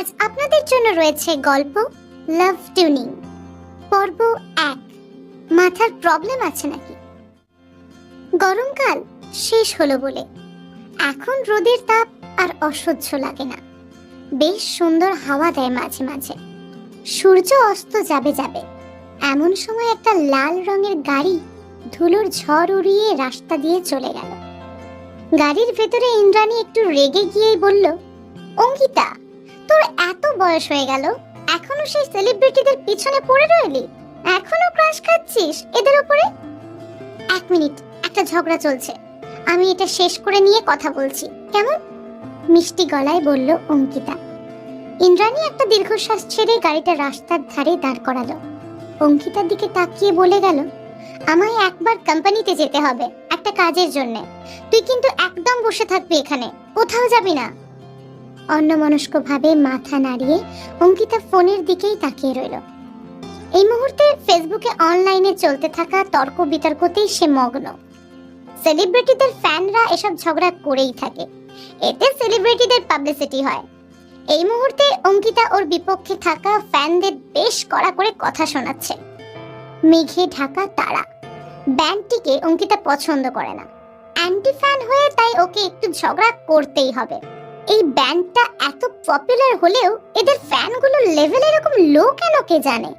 আজ আপনাদের জন্য রয়েছে গল্প লাভ টিউনিং পর্ব 1। মাথার প্রবলেম আছে নাকি? গরমকাল শেষ হলো বলে এখন রোদের তাপ আর অসহ্য লাগে না। বেশ সুন্দর হাওয়া দেয় মাঝে মাঝে। সূর্য অস্ত যাবে এমন সময় একটা লাল রঙের গাড়ি ধুলোর ঝড় উড়িয়ে রাস্তা দিয়ে চলে গেল। গাড়ির ভেতরে ইন্দ্রাণী একটু রেগে গিয়েই বলল, অঙ্কিতা, তোর এত বয়স হয়ে গেল, এখনো সেই সেলিব্রিটিদের পিছনে পড়ে রইলি? এখনো ক্রাশ খাচ্ছিস এদের উপরে? 1 মিনিট, একটা ঝগড়া চলছে, আমি এটা শেষ করে নিয়ে কথা বলছি, কেমন? মিষ্টি গলায় বলল অঙ্কিতা। ইন্দ্রাণী একটা দীর্ঘশ্বাস ছেড়ে গাড়িটা রাস্তার ধারে দাঁড় করালো। অঙ্কিতার দিকে তাকিয়ে বলে গেল, আমায় একবার কোম্পানিতে যেতে হবে একটা কাজের জন্য। তুই কিন্তু একদম বসে থাকবি এখানে, কোথাও যাবি না। অন্যমনস্ক ভাবে মাথা নাড়িয়ে অঙ্কিতা ফোনের দিকেই তাকিয়ে রইল। এই মুহূর্তে ফেসবুকে অনলাইনে চলতে থাকা তর্ক বিতর্কতেই সে মগ্ন। সেলিব্রিটিদের ফ্যানরা এসব ঝগড়া করেই থাকে, এতে সেলিব্রিটিদের পাবলিসিটি হয়। এই মুহূর্তে অঙ্কিতা ওর বিপক্ষে থাকা ফ্যানদের বেশ কড়া করে কথা শোনাচ্ছে। মেঘে ঢাকা তারা ব্যান্ডটিকে অঙ্কিতা পছন্দ করে না, অ্যান্টি ফ্যান হয়ে তাই ওকে একটু ঝগড়া করতেই হবে। এই ব্যান্ডটা এত পপুলার হলেও এদের ফ্যানগুলো লেভেল এরকম লো কেন কে জানে।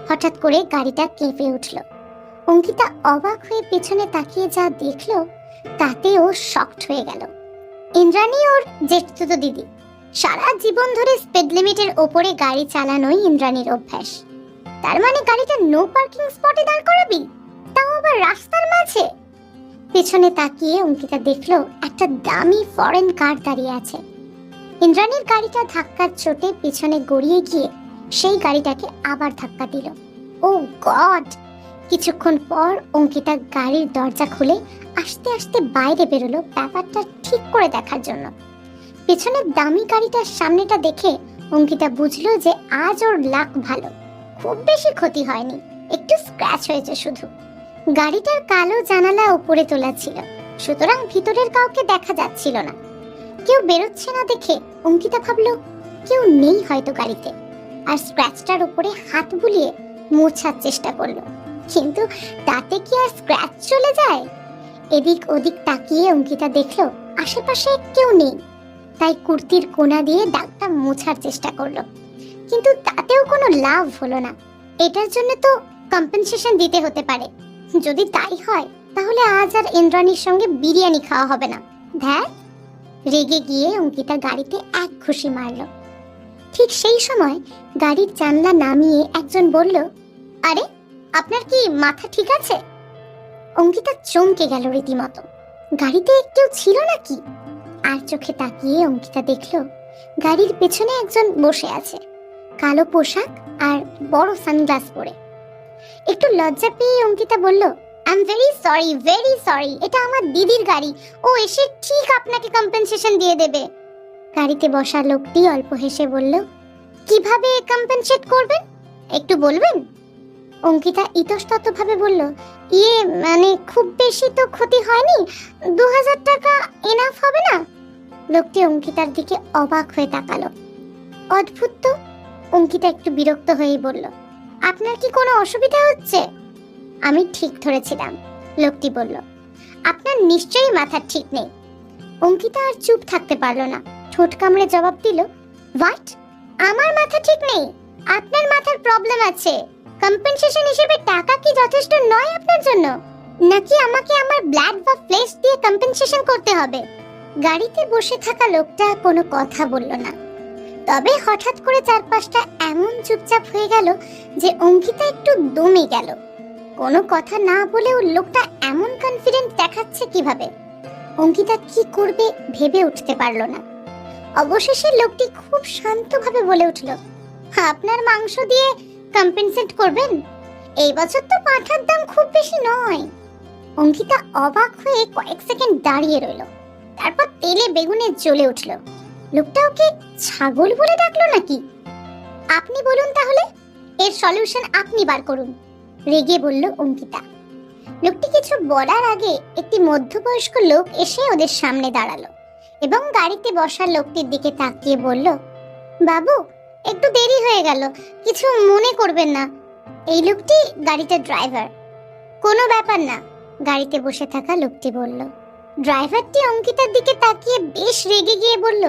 হঠাৎ করে গাড়িটা কেঁপে উঠল। অঙ্কিতা অবাক হয়ে পেছনে তাকিয়ে যা দেখলো তাতে ও শকড হয়ে গেল। ইন্দ্রাণী ওর জেঠতুতো দিদি, সারা জীবন ধরে স্পিড লিমিটের ওপরে গাড়ি চালানোই ইন্দ্রাণীর অভ্যাস। তার মানে গাড়িটা নো পার্কিং স্পটে দাঁড় করাবি, তাও আবার রাস্তার মাঝে? পেছনে তাকিয়ে অঙ্কিতা দেখলো একটা দামি ফরেন কার দাঁড়িয়ে আছে। ইন্দ্রাণীর গাড়িটা ধাক্কার চোটে পিছনে গড়িয়ে গিয়ে সেই গাড়িটাকে আবার ধাক্কা দিল। ও গড! কিছুক্ষণ পর অঙ্কিতা গাড়ির দরজা খুলে আস্তে আস্তে বাইরে বেরোলো ব্যাপারটা ঠিক করে দেখার জন্য। পেছনের দামি গাড়িটার সামনেটা দেখে অঙ্কিতা বুঝলো যে আজ ওর লাক ভালো, খুব বেশি ক্ষতি হয়নি, একটু স্ক্র্যাচ হয়েছে শুধু। গাড়িটার কালো জানালা উপরে তোলা ছিল, সুতরাং ভিতরের কাউকে দেখা যাচ্ছিল না। কেউ বেরোচ্ছে না দেখে অঙ্কিতা ভাবলো কেউ নেই হয়তো গাড়িতে, আর স্ক্র্যাচটার উপরে হাত বুলিয়ে মোছার চেষ্টা করলো। কিন্তু তাতে কি আর স্ক্র্যাচ চলে যায়? এদিক ওদিক তাকিয়ে অঙ্কিতা দেখলো আশেপাশে কেউ নেই, তাই কুর্তির কোনা দিয়ে দাগটা মোছার চেষ্টা করলো, কিন্তু তাতেও কোনো লাভ হলো না। এটার জন্য তো কম্পেনসেশন দিতে হতে পারে। যদি তাই হয় তাহলে আজ আর ইন্দ্রাণীর সঙ্গে বিরিয়ানি খাওয়া হবে না। ধ্যাত! রেগে গিয়ে অঙ্কিতা গাড়িতে এক ঘুষি মারল। ঠিক সেই সময় গাড়ির জানলা নামিয়ে একজন বলল, আরে, আপনার কি মাথা ঠিক আছে? অঙ্কিতা চমকে গেল রীতিমতো। গাড়িতে কেউ ছিল নাকি? আর চোখে তাকিয়ে অঙ্কিতা দেখলো গাড়ির পেছনে একজন বসে আছে, কালো পোশাক আর বড় সানগ্লাস পরে। একটু লজ্জা পেয়ে অঙ্কিতা বলল, আই এম ভেরি সরি, এটা আমার দিদির গাড়ি, ও এসে ঠিক আপনাকে কম্পেনসেশন দিয়ে দেবে। গাড়িতে বসা লোকটি অল্প হেসে বলল, কিভাবে কম্পেনসেট করবেন একটু বলবেন? অঙ্কিতা ইতস্তত ভাবে বলল, মানে খুব বেশি তো ক্ষতি হয়নি, 2000 টাকা এনাফ হবে না? লোকটি অঙ্কিতার দিকে অবাক হয়ে তাকালো। অদ্ভুত তো। অঙ্কিতা একটু বিরক্ত হয়েই বলল, আপনার কি কোনো অসুবিধা হচ্ছে? আমি ঠিক ধরেছিলাম, লোকটি বলল, আপনার নিশ্চয়ই মাথা ঠিক নেই। অঙ্কিতা আর চুপ থাকতে পারলো না, ঠোঁট কামড়ে জবাব দিল, হোয়াট? আমার মাথা ঠিক নেই? আপনার মাথার প্রবলেম আছে। কম্পেনসেশন হিসেবে টাকা কি যথেষ্ট নয় আপনার জন্য, নাকি আমাকে আমার ব্লাড বা ফ্লেশ দিয়ে কম্পেনসেশন করতে হবে? গাড়িতে বসে থাকা লোকটা কোনো কথা বলল না, তবে হঠাৎ করে চারপাশটা এমন চুপচাপ হয়ে গেল যে অঙ্কিতা একটু দমে গেল। কোনো কথা না বলেও লোকটা এমন কনফিডেন্ট দেখাচ্ছে কিভাবে? অঙ্কিতা কি করবে ভেবে উঠতে পারল না। অবশেষে লোকটি খুব শান্তভাবে বলে উঠল, আপনার মাংস দিয়ে কম্পেনসেট করবেন? এই বছর তো পাঠার দাম খুব বেশি নয়। অঙ্কিতা অবাক হয়ে কয়েক সেকেন্ড দাঁড়িয়ে রইল, তারপর তেলে বেগুনে জ্বলে উঠল। লোকটা ওকে ছাগল বলে ডাকলো নাকি? আপনি বলুন তাহলে, এর সলিউশন আপনি বার করুন, রেগে বলল অঙ্কিতা। লোকটি কিছু বলার আগে একটি মধ্যবয়স্ক লোক এসে ওদের সামনে দাঁড়ালো এবং গাড়িতে বসা লোকটির দিকে তাকিয়ে বলল, বাবু, একটু দেরি হয়ে গেল, কিছু মনে করবেন না। এই লোকটি গাড়িটার ড্রাইভার। কোনো ব্যাপার না, গাড়িতে বসে থাকা লোকটি বলল। ড্রাইভারটি অঙ্কিতার দিকে তাকিয়ে বেশ রেগে গিয়ে বলল,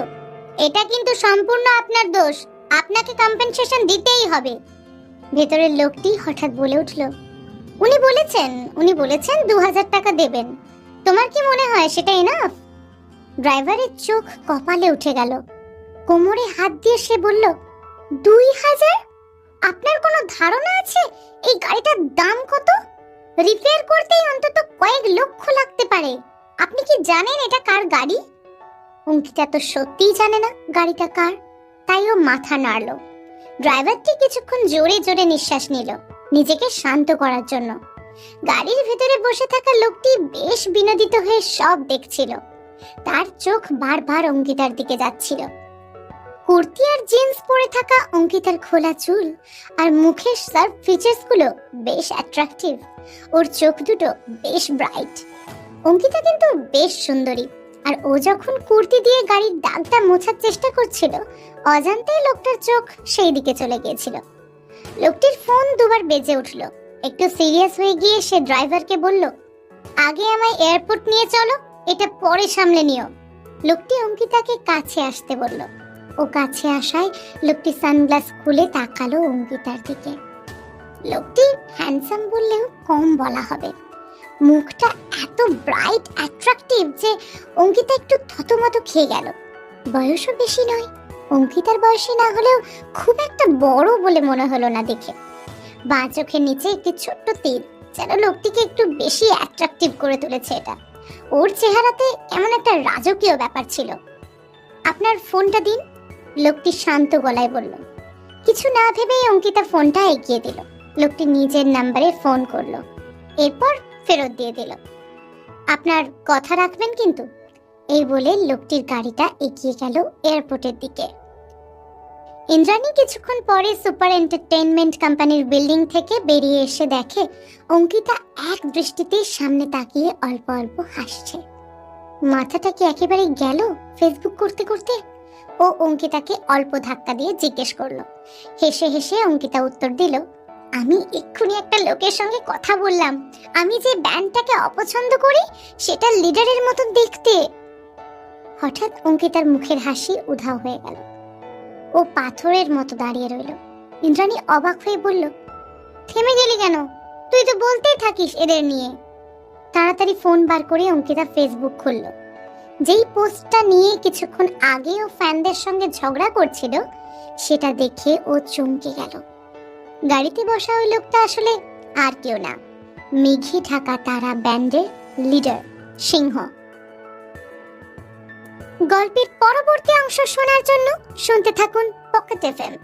এটা কিন্তু সম্পূর্ণ আপনার দোষ, আপনাকে কম্পেনসেশন দিতেই হবে। ভেতরের লোকটি হঠাৎ বলে উঠল, উনি বলেছেন 2000 টাকা দেবেন। তোমার কি মনে হয় সেটা এনাফ? ড্রাইভারের চোখ কপালে উঠে গেল। কোমরে হাত দিয়ে সে বলল, 2000? আপনার কোনো ধারণা আছে এই গাড়িটার দাম কত? রিপেয়ার করতেই অন্তত কয়েক লক্ষ লাগতে পারে। আপনি কি জানেন এটা কার গাড়ি? অঙ্কিতা তো সত্যিই জানে না গাড়িটা কার, তাই ও মাথা নাড়ল। ড্রাইভারটি কিছুক্ষণ জোরে জোরে নিঃশ্বাস নিল, নিজেকে শান্ত করার জন্য। গাড়ির ভেতরে বসে থাকা লোকটি বেশ বিনোদিত হয়ে সব দেখছিল। তার চোখ বারবার অঙ্কিতার দিকে যাচ্ছিল। কুর্তি আর জিন্স পরে থাকা অঙ্কিতার খোলা চুল আর মুখের সার্ভ ফিচার্স গুলো বেশ অ্যাট্রাকটিভ। ওর চোখ দুটো বেশ ব্রাইট। অঙ্কিতা কিন্তু বেশ সুন্দরী, আর ও যখন কুর্তি দিয়ে গাড়ির দাগটা মোছার চেষ্টা করছিল, অজান্তেই লোকটার চোখ সেই দিকে চলে গিয়েছিল। লোকটির ফোন দুবার বেজে উঠল। একটু সিরিয়াস হয়ে গিয়ে সে ড্রাইভারকে বলল, আগে আমায় এয়ারপোর্ট নিয়ে চলো, এটা পরে সামলে নিও। লোকটি অঙ্কিতাকে কাছে আসতে বলল। ও কাছে আসায় লোকটি সানগ্লাস খুলে তাকালো অঙ্কিতার দিকে। লোকটি হ্যান্ডসাম বললেও কম বলা হবে। মুখটা এত ব্রাইট অ্যাট্রাকটিভ যে অঙ্কিতা একটু থতমত খেয়ে গেল। বয়সও বেশি নয়, অঙ্কিতার বয়সী না হলেও খুব একটা বড় বলে মনে হলো না দেখে। বাঁ চোখের নিচে একটি ছোট্ট তীর যেন লোকটিকে একটু বেশি অ্যাট্রাকটিভ করে তুলেছে। এটা ওর চেহারাতে এমন একটা রাজকীয় ব্যাপার ছিল। আপনার ফোনটা দিন, লোকটি শান্ত গলায় বলল। কিছু না ভেবেই অঙ্কিতা ফোনটা এগিয়ে দিল। লোকটি নিজের নাম্বারে ফোন করলো, এরপর ফেরত দিয়ে দিল। আপনার কথা রাখবেন কিন্তু। এই বলে লোকটির গাড়িটা এগিয়ে গেল এয়ারপোর্টের দিকে। ইন্দ্রাণী কিছুক্ষণ পরে সুপার এন্টারটেইনমেন্ট কোম্পানির বিল্ডিং থেকে বেরিয়ে এসে দেখে অঙ্কিতা এক দৃষ্টিতে সামনে তাকিয়ে অল্প অল্প হাসছে। মাথাটা কি একেবারে গেল ফেসবুক করতে করতে? ও অঙ্কিতাকে অল্প ধাক্কা দিয়ে জিজ্ঞেস করলো। হেসে হেসে অঙ্কিতা উত্তর দিল, আমি এক্ষুনি একটা লোকের সঙ্গে কথা বললাম। আমি যে ব্যান্ডটাকে অপছন্দ করি সেটা লিডারের মতো দেখতে। হঠাৎ অঙ্কিতার মুখের হাসি উধাও হয়ে গেল। ও পাথরের মতো দাঁড়িয়ে রইল। ইন্দ্রাণী অবাক হয়ে বলল, থেমে গেলি কেন? তুই তো বলতেই থাকিস এদের নিয়ে। তাড়াতাড়ি ফোন বার করে অঙ্কিতা ফেসবুক খুলল। যেই পোস্টটা নিয়ে কিছুক্ষণ আগে ও ফ্যানদের সঙ্গে ঝগড়া করছিল সেটা দেখে ও চমকে গেল। গাড়িতে বসা ওই লোকটা আসলে আর কেউ না, মেঘে ঢাকা তারা ব্যান্ডের লিডার সিংহ। গল্পের পরবর্তী অংশ শোনার জন্য শুনতে থাকুন পকেট এফএম।